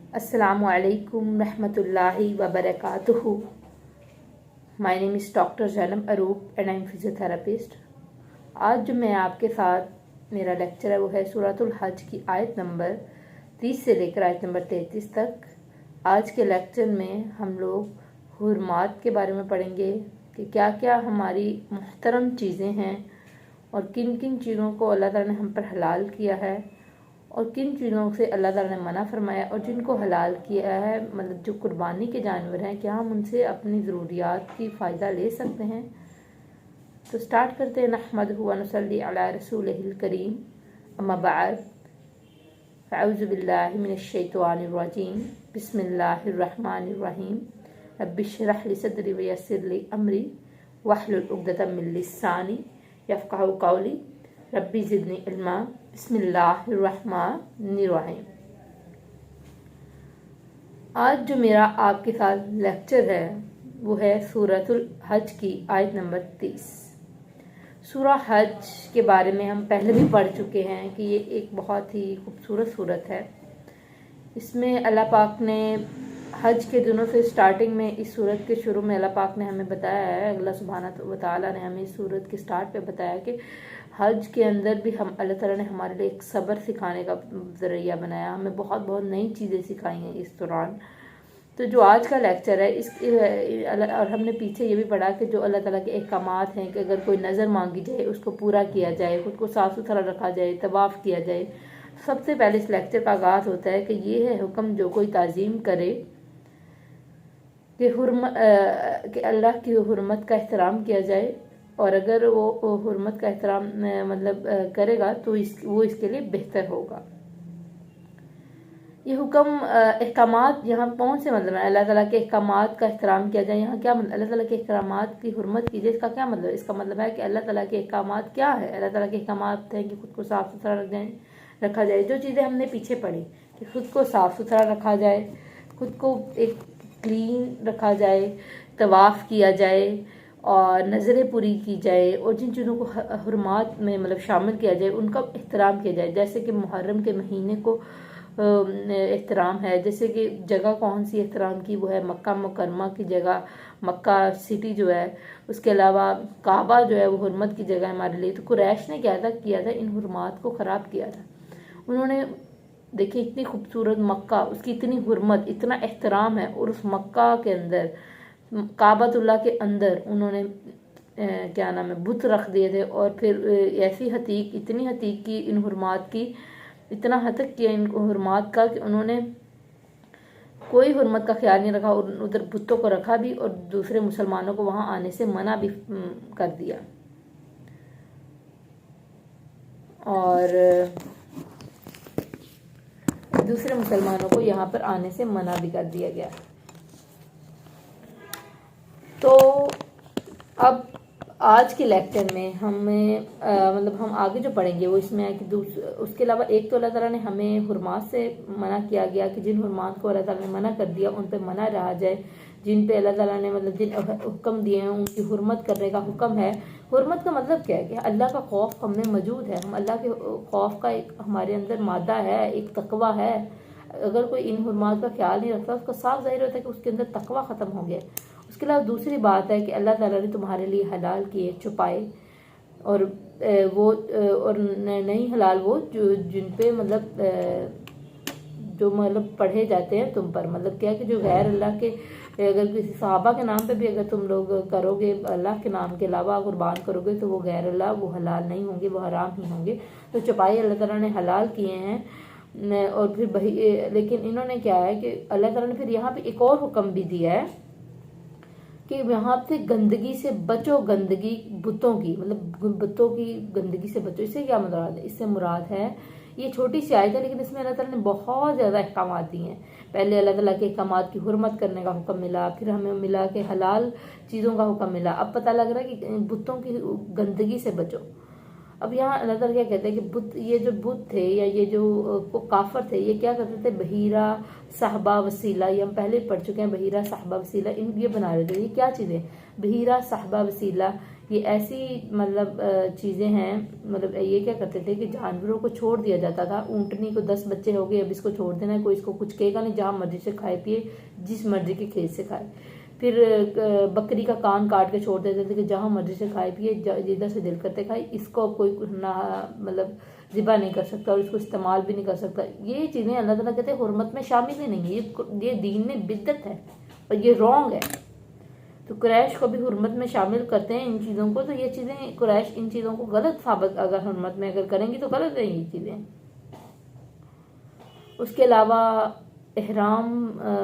अस्सलामुअलैकुम रहमतुल्लाहि व बरकातुहू। My name is doctor Zainab Aroob and I am physiotherapist. आज जो मैं आपके साथ मेरा लेक्चर है वो है सूरतुल हज की आयत नंबर 30 से लेकर आयत नंबर 33 तक। आज के लेक्चर में हम लोग हुर्मात के बारे में पढ़ेंगे कि क्या क्या हमारी मुहतरम चीज़ें हैं और किन किन चीज़ों को अल्लाह ताला ने हम पर हलाल किया है और किन चीज़ों से अल्लाह ताला ने मना फरमाया, और जिनको हलाल किया है मतलब जो कुर्बानी के जानवर हैं, क्या हम उनसे अपनी ज़रूरियात की फ़ायदा ले सकते हैं। तो स्टार्ट करते हैं। नहमदुहु व नुसल्ली अला रसूलिहिल करीम, अम्मा बअद, फ़अऊज़ु बिल्लाहि मिनश शैतानिर रजीम, बिस्मिल्लाहिर रहमानिर रहीम, रब्बि इश्रह ली सदरी व यस्सिर ली अमरी वहलुल उक़दतम मिन लिसानी यफ़क़हू क़ौली रब्बी ज़िदनी इल्मा। बिस्मिल्लाहिर्रहमानिर्रहीम। आज जो मेरा आपके साथ लेक्चर है वो है सूरतुल हज की आयत नंबर 30। सूरा हज के बारे में हम पहले भी पढ़ चुके हैं कि ये एक बहुत ही खूबसूरत सूरत है। इसमें अल्लाह पाक ने हज के दिनों से स्टार्टिंग में इस सूरत के शुरू में अल्लाह पाक ने हमें बताया है, अल्लाह सुब्हानहू व तआला ने हमें इस सूरत के स्टार्ट पे बताया कि हज के अंदर भी हम अल्लाह ताला ने हमारे लिए एक सब्र सिखाने का ज़रिया बनाया, हमें बहुत बहुत नई चीज़ें सिखाई हैं इस दौरान। तो जो आज का लेक्चर है इस और हमने पीछे ये भी पढ़ा कि जो अल्लाह ताला के अहकामात हैं कि अगर कोई नज़र मांगी जाए उसको पूरा किया जाए, खुद को साफ़ सुथरा रखा जाए, तवाफ़ किया जाए। सबसे पहले इस लेक्चर का आगाज़ होता है कि ये है हुक्म जो कोई ताज़ीम करे कि अल्लाह की हुर्मत का एहतराम किया जाए, और अगर वो हुर्मत का एहतराम मतलब करेगा तो वो इसके लिए बेहतर होगा। ये हुक्म अहकामात यहाँ कौन से मतलब है? अल्लाह ताला के अहकामात का एहतराम किया जाए। यहाँ क्या मतलब? अल्लाह ताला के अहकामात की हुर्मत कीजिए, इसका क्या मतलब? इसका मतलब है कि अल्लाह ताला के अहकामात क्या है? अल्लाह ताला के अहकामात हैं कि खुद को साफ़ सुथरा रखा जाए। जो चीज़ें हमने पीछे पढ़ी कि खुद को साफ़ सुथरा रखा जाए, खुद को एक क्लीन रखा जाए, तवाफ़ किया जाए और नज़रें पूरी की जाए, और जिन चीज़ों को हुर्मात में मतलब शामिल किया जाए उनका एहतराम किया जाए। जैसे कि मुहर्रम के महीने को एहतराम है, जैसे कि जगह कौन सी एहतराम की, वो है मक्का मुकरमा की जगह, मक्का सिटी जो है। उसके अलावा काबा जो है वो हुर्मत की जगह हमारे लिए। तो कुरैश ने किया था इन हुर्मात को ख़राब किया था। उन्होंने देखिए इतनी खूबसूरत मक्का, उसकी इतनी हुर्मत, इतना एहतराम है, और उस मक्का के अंदर काबतुल्लाह के अंदर उन्होंने क्या नाम है बुत रख दिए थे, और फिर ऐसी हतीक, इतनी हतीक की इन हुर्मात की, इतना हतक किया इन हुर्मात का कि उन्होंने कोई हुर्मत का ख्याल नहीं रखा, और उधर बुतों को रखा भी और दूसरे मुसलमानों को वहाँ आने से मना भी कर दिया। और दूसरे मुसलमानों को यहाँ पर आने से मना भी कर दिया गया। तो अब आज के लेक्चर में हमें मतलब हम आगे जो पढ़ेंगे वो इसमें है कि उसके अलावा एक तो अल्लाह ताला ने हमें हुर्मात से मना किया गया कि जिन हुर्मात को अल्लाह ताला ने मना कर दिया उन पे मना रहा जाए। जिन पे अल्लाह ताला ने मतलब जिन हुक्म दिए हैं उनकी हुर्मत करने का हुक्म है। हुर्मत का मतलब क्या है कि अल्लाह का खौफ हम में मौजूद है, हम अल्लाह के खौफ का एक हमारे अंदर मादा है, एक तकवा है। अगर कोई इन हुर्मात का ख्याल नहीं रखता उसका साफ ज़ाहिर होता है कि उसके अंदर तकवा ख़त्म हो गया। उसके अलावा दूसरी बात है कि अल्लाह ताला ने तुम्हारे लिए हलाल किए छुपाए, और वो और नहीं हलाल वो जो जिन पे मतलब जो मतलब पढ़े जाते हैं तुम पर। मतलब क्या है कि जो गैर अल्लाह के, अगर किसी सहाबा के नाम पे भी अगर तुम लोग करोगे, अल्लाह के नाम के अलावा कुर्बान करोगे तो वो गैर अल्लाह, वो हलाल नहीं होंगे, वो हराम ही होंगे। तो छुपाई अल्लाह ताला ने हलाल किए हैं। और फिर लेकिन इन्होंने क्या है कि अल्लाह ताला ने फिर यहाँ पे एक और हुक्म भी दिया है कि यहाँ पे गंदगी से बचो, गंदगी बुतों की, मतलब बुतों की गंदगी से बचो। इससे क्या मुराद है? इससे मुराद है, ये छोटी सी आयत है लेकिन इसमें अल्लाह ताला ने बहुत ज़्यादा अहकाम दिए हैं। पहले अल्लाह ताला के अहकाम की हुर्मत करने का हुक्म मिला, फिर हमें मिला कि हलाल चीज़ों का हुक्म मिला। अब पता लग रहा है कि बुतों की गंदगी से बचो। अब यहाँ अल्लाह ताला क्या कहते हैं कि बुत, ये जो बुत थे या ये जो काफर थे, ये क्या करते थे? बहीरा साहबा वसीला, ये हम पहले पढ़ चुके हैं। बहीरा साहबा वसीला ये बना रहे थे। ये क्या चीज़ें? बहीरा साहबा वसीला, ये ऐसी मतलब चीज़ें हैं। मतलब ये क्या करते थे कि जानवरों को छोड़ दिया जाता था। ऊँटनी को 10 बच्चे हो गए, अब इसको छोड़ देना है, कोई इसको कुछ कहेगा नहीं, जहाँ मर्जी से खाए पिए, जिस मर्जी के खेत से खाए। फिर बकरी का कान काट के छोड़ देते थे कि जहाँ मर्जी से खाए पिए, जिधर से दिल करते खाए, इसको कोई ना मतलब ज़िबा नहीं कर सकता और इसको इस्तेमाल भी नहीं कर सकता। ये चीज़ें अल्लाह ताला कहते हैं हुर्मत में शामिल ही नहीं है, ये दीन में बिद्दत है और ये रॉन्ग है। तो कुरैश को भी हुर्मत में शामिल करते हैं इन चीज़ों को। तो ये चीज़ें कुरैश इन चीज़ों को गलत साबित अगर हुर्मत में अगर करेंगी तो गलत है ये चीज़ें। उसके अलावा एहराम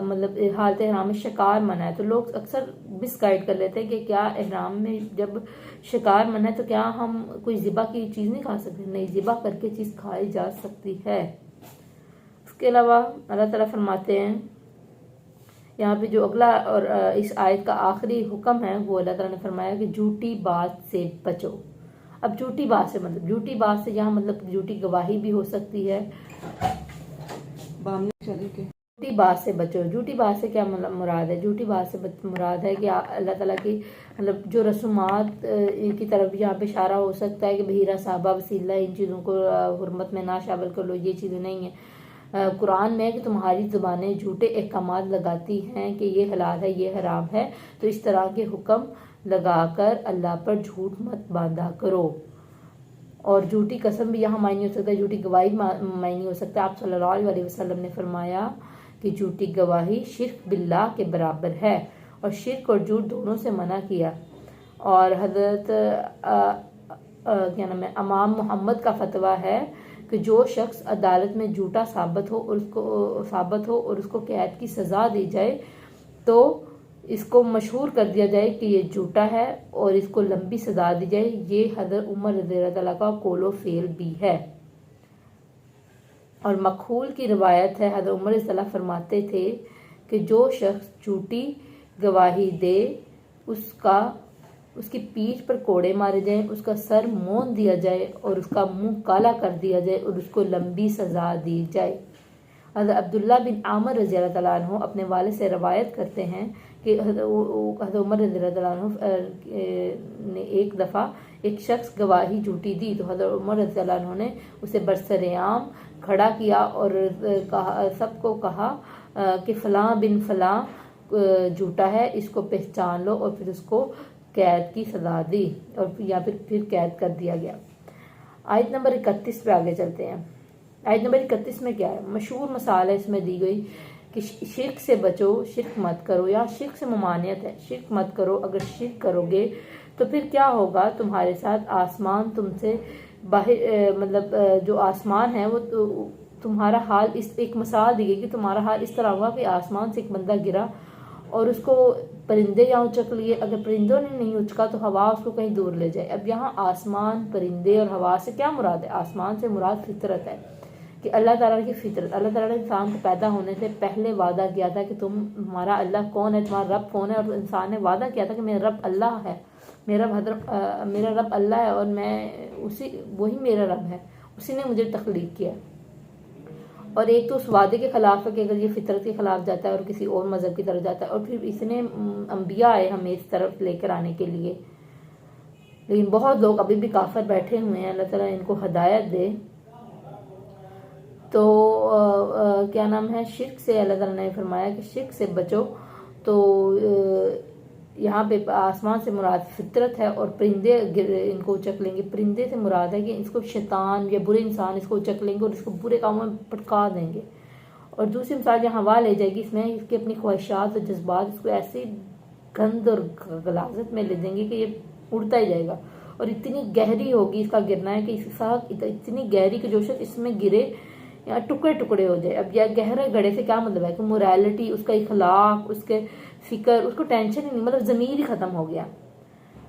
मतलब हालत एहराम में शिकार मना है। तो लोग अक्सर मिसगाइड कर लेते हैं कि क्या एहराम में जब शिकार मना है तो क्या हम कोई ज़िबा की चीज़ नहीं खा सकते? नहीं, ज़िबा करके चीज़ खाई जा सकती है। उसके अलावा अल्लाह ताला फरमाते हैं यहाँ पे जो अगला और इस आयत का आखिरी हुक्म है वो अल्लाह ताला ने फरमाया कि झूठी बात से बचो। अब झूठी बात से मतलब झूठी बात से यहाँ मतलब झूठी गवाही भी हो सकती है। झूठी बात से बचो, झूठी बात से क्या मतलब मुराद है? झूठी बात से मुराद है कि अल्लाह ताला की मतलब जो रसूमात की तरफ यहाँ पे इशारा हो सकता है कि बहीरा साहबा वसीला इन चीज़ों को हुर्मत में ना शामिल कर लो, ये चीज़ें नहीं है। कुरान में कि तुम्हारी ज़ुबानें झूठे अहकामात लगाती हैं कि ये हलाल है ये हराम है, तो इस तरह के हुक्म लगाकर अल्लाह पर झूठ मत बांधा करो। और झूठी कसम भी यहाँ मायने हो सकता है, झूठी गवाही मायने हो सकता है। आप सल्लल्लाहु अलैहि वसल्लम ने फरमाया कि झूठी गवाही शिर्क बिल्लाह के बराबर है और शिर्क और झूठ दोनों से मना किया। और हजरत क्या नाम है इमाम मोहम्मद का फतवा है कि जो शख्स अदालत में झूठा साबित हो और उसको कैद की सज़ा दी जाए तो इसको मशहूर कर दिया जाए कि ये झूठा है और इसको लंबी सज़ा दी जाए। ये हज़रत उमर रज़ियल्लाहु तआला का कौलो फेल भी है। और मखूल की रिवायत है, हज़रत उमर रज़ियल्लाहु फरमाते थे कि जो शख्स झूठी गवाही दे उसकी पीठ पर कोड़े मारे जाएं, उसका सर मोन दिया जाए और उसका मुंह काला कर दिया जाए और उसको लंबी सज़ा दी जाए। हज़रत अब्दुल्ला बिन आमर रज़ियल्लाहु तआला अन्हु अपने वालिद से रवायत करते हैं कि हज़रत उमर रज़ियल्लाहु तआला अन्हु ने एक दफ़ा एक शख्स गवाही झूठी दी तो हज़रत उमर रज़ियल्लाहु अन्हु ने उसे बरसरेआम खड़ा किया और सबको कहा कि फ़लाँ बिन फ़लाँ झूठा है, इसको पहचान लो, और फिर उसको कैद की सज़ा दी और या फिर कैद कर दिया गया। आयत नंबर 31 पे आगे चलते हैं। आयत नंबर 31 में क्या है? मशहूर मसाल है इसमें दी गई कि शिर्क से बचो, शिर्क मत करो, या शिर्क से ममानियत है, शिर्क मत करो। अगर शिर्क करोगे तो फिर क्या होगा तुम्हारे साथ? आसमान तुमसे बाहर मतलब जो आसमान है वो तुम्हारा हाल इस एक मिसाल दी गई कि तुम्हारा हाल इस तरह हुआ कि आसमान से एक बंदा गिरा और उसको परिंदे यहाँ उचक लिए। अगर परिंदों ने नहीं उचका तो हवा उसको कहीं दूर ले जाए। अब यहाँ आसमान, परिंदे और हवा से क्या मुराद है? आसमान से मुराद फितरत है कि अल्लाह ताला की फितरत। अल्लाह ताला ने इंसान को पैदा होने से पहले वादा किया था कि तुम्हारा अल्लाह कौन है, तुम्हारा रब कौन है, और इंसान ने वादा किया था कि मेरा रब अल्लाह है, मेरा रब अल्लाह है और मैं वही मेरा रब है, उसी ने मुझे तख्लीक किया। और एक तो उस वादे के खिलाफ है कि अगर ये फितरत के खिलाफ जाता है और किसी और मज़हब की तरफ जाता है, और फिर इसने अंबिया आए हमें इस तरफ लेकर आने के लिए, लेकिन बहुत लोग अभी भी काफिर बैठे हुए हैं। अल्लाह ताला इनको हिदायत दे। तो क्या नाम है, शिर्क से अल्लाह ताला ने फरमाया कि शिर्क से बचो। तो यहाँ पे आसमान से मुराद फितरत है और परिंदे इनको उचक लेंगे। परिंदे से मुराद है कि इसको शैतान या बुरे इंसान इसको उचक लेंगे और इसको बुरे कामों में पटका देंगे। और दूसरी मिसाल यहाँ हवा ले जाएगी, इसमें इसकी अपनी ख्वाहिशात और जज्बात इसको ऐसी गंद और गलाजत में ले देंगे कि ये उड़ता ही जाएगा। और इतनी गहरी होगी इसका गिरना है कि इतनी गहरी कि जो शख्स इसमें गिरे या टुकड़े टुकड़े हो जाए। अब यह गहरे गड़े से क्या मतलब है कि मोरालिटी, उसका इखलाक, उसके फिक्र, उसको टेंशन ही नहीं, मतलब ज़मीर ही ख़त्म हो गया।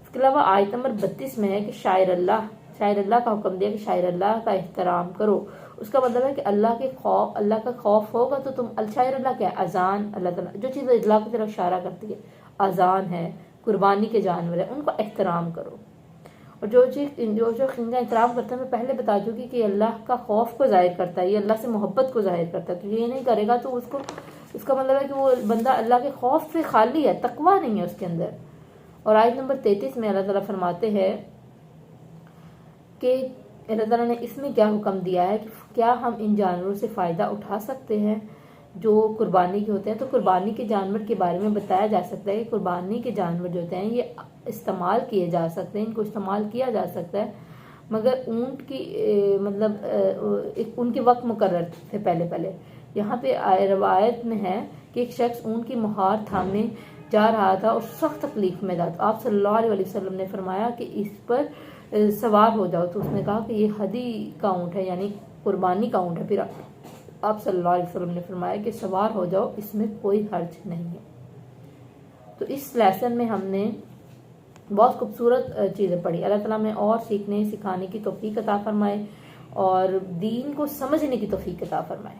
इसके अलावा आयत नंबर 32 में है कि शायर अल्लाह का हुक्म दिया कि शायर अल्लाह का एहतराम करो। उसका मतलब है कि अल्लाह का खौफ होगा तो तुम शायर अल्लाह क्या है? अजान, अल्लाह ताला जो चीज़ अल्लाह की तरफ इशारा करती है, अजान है, कुर्बानी के जानवर है, उनको एहतराम करो। और जो इनका एहतराम करता है, मैं पहले बता चुकी कि अल्लाह का खौफ को जाहिर करता है, ये अल्लाह से मोहब्बत को जाहिर करता है। तो ये नहीं करेगा तो उसका मतलब है कि वो बंदा अल्लाह के खौफ से खाली है, तकवा नहीं है उसके अंदर। और आयत नंबर 33 में अल्लाह ताला फरमाते हैं कि अल्लाह ताला ने इसमें क्या हुक्म दिया है कि क्या हम इन जानवरों से फ़ायदा उठा सकते हैं जो कुर्बानी के होते हैं। तो कुर्बानी के जानवर के बारे में बताया जा सकता है कि कुर्बानी के जानवर जो होते हैं ये इस्तेमाल किए जा सकते हैं, इनको इस्तेमाल किया जा सकता है, मगर ऊँट की उनके वक्त मुकर्रर थे पहले। यहाँ पे रवायत में है कि एक शख्स ऊँट की मुहार थामने जा रहा था और सख्त तकलीफ में था, तो आप सल्लल्लाहु अलैहि वसल्लम ने फरमाया कि इस पर सवार हो जाओ। तो उसने कहा कि ये हदी का ऊँट है, यानी कुर्बानी का ऊँट है। फिर आप सल्लल्लाहु अलैहि वसल्लम ने फरमाया कि सवार हो जाओ, इसमें कोई हर्ज नहीं है। तो इस लेसन में हमने बहुत खूबसूरत चीज़ें पढ़ी। अल्लाह ताला में और सीखने सिखाने की तौफीक अता फरमाए और दीन को समझने की तौफीक अता फरमाए।